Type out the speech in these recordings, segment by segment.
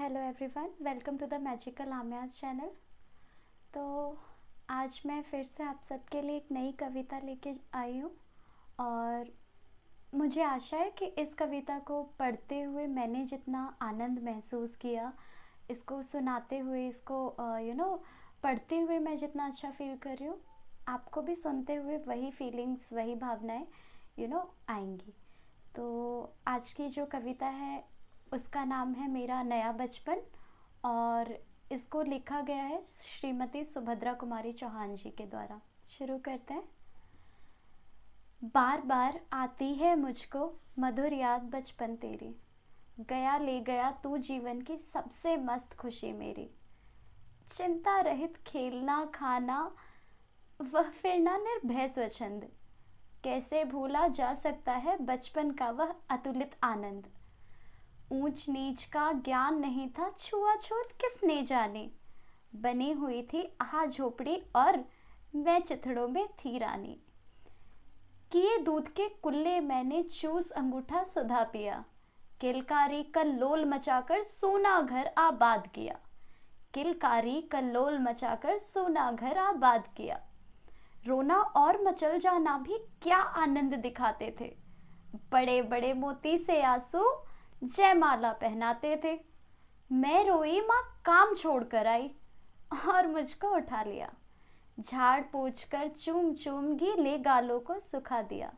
Hello everyone, welcome to the magical आम्यास channel. तो आज मैं फिर से आप सबके लिए एक नई कविता लेके आई हूँ और मुझे आशा है कि इस कविता को पढ़ते हुए मैंने जितना आनंद महसूस किया, इसको सुनाते हुए, इसको पढ़ते हुए मैं जितना अच्छा फील कर रही हूँ, आपको भी सुनते हुए वही फीलिंग्स, वही भावनाएं आएंगी। तो आज की जो कविता है उसका नाम है मेरा नया बचपन और इसको लिखा गया है श्रीमती सुभद्रा कुमारी चौहान जी के द्वारा। शुरू करते हैं। बार बार आती है मुझको मधुर याद बचपन तेरी, गया ले गया तू जीवन की सबसे मस्त खुशी मेरी। चिंता रहित खेलना खाना वह फिर ना निर्भय स्वच्छंद, कैसे भूला जा सकता है बचपन का वह अतुलित आनंद। ऊंच नीच का ज्ञान नहीं था, छुआछूत किसने जाने, बनी हुई थी आह झोपड़ी और मैं चिथड़ों में थी रानी। किए दूध के कुल्ले मैंने चूस अंगूठा सुधा पिया, किलकारी कल्लोल मचाकर सोना घर आबाद किया। किलकारी कल्लोल मचाकर सोना घर आबाद किया। रोना और मचल जाना भी क्या आनंद दिखाते थे, बड़े बड़े मोती से आंसू जयमाला पहनाते थे। मैं रोई, माँ काम छोड़ कर आई और मुझको उठा लिया, झाड़ पोंछ कर चूम चूम गीले गालों को सुखा दिया।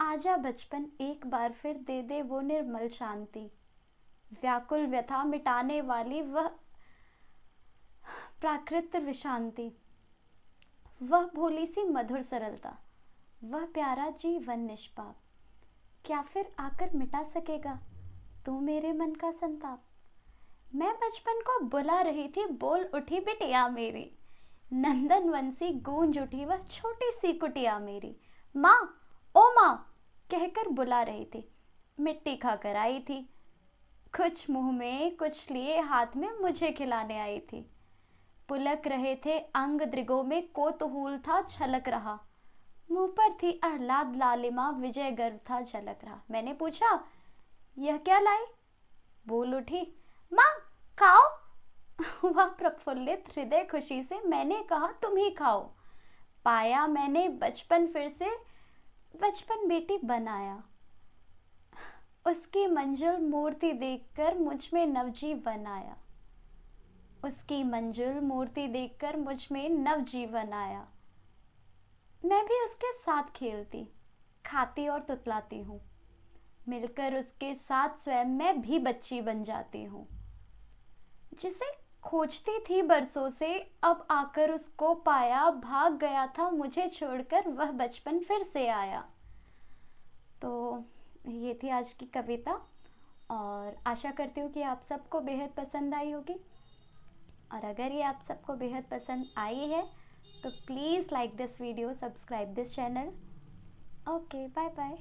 आजा बचपन एक बार फिर दे दे वो निर्मल शांति, व्याकुल व्यथा मिटाने वाली वह प्राकृत विशांति, वह भोली सी मधुर सरलता, वह प्यारा जीवन निष्पाप। क्या फिर आकर मिटा सकेगा तू मेरे मन का संताप। मैं बचपन को बुला रही थी, बोल उठी बिटिया मेरी, नंदन वंशी गूंज उठी वह छोटी सी कुटिया मेरी। माँ, ओ माँ कहकर बुला रही थी, मिट्टी खाकर आई थी, कुछ मुंह में कुछ लिए हाथ में मुझे खिलाने आई थी। पुलक रहे थे अंग दृगों में, कोतूहल था छलक रहा, मुंह पर थी आह्लाद लालिमा, विजय गर्व था झलक रहा। मैंने पूछा यह क्या लाई, बोल उठी माँ खाओ। वह प्रफुल्लित हृदय खुशी से, मैंने कहा तुम ही खाओ। पाया मैंने बचपन फिर से, बचपन बेटी बनाया। उसकी मंजुल मूर्ति देखकर मुझ में नवजीवन आया, उसकी मंजुल मूर्ति देखकर मुझ में नवजीवन आया। मैं भी उसके साथ खेलती, खाती और तुतलाती हूँ, मिलकर उसके साथ स्वयं मैं भी बच्ची बन जाती हूँ। जिसे खोजती थी बरसों से, अब आकर उसको पाया, भाग गया था मुझे छोड़कर वह बचपन फिर से आया। तो ये थी आज की कविता और आशा करती हूँ कि आप सबको बेहद पसंद आई होगी। और अगर ये आप सबको बेहद पसंद आई है तो please like this video, subscribe this channel. Okay, bye bye.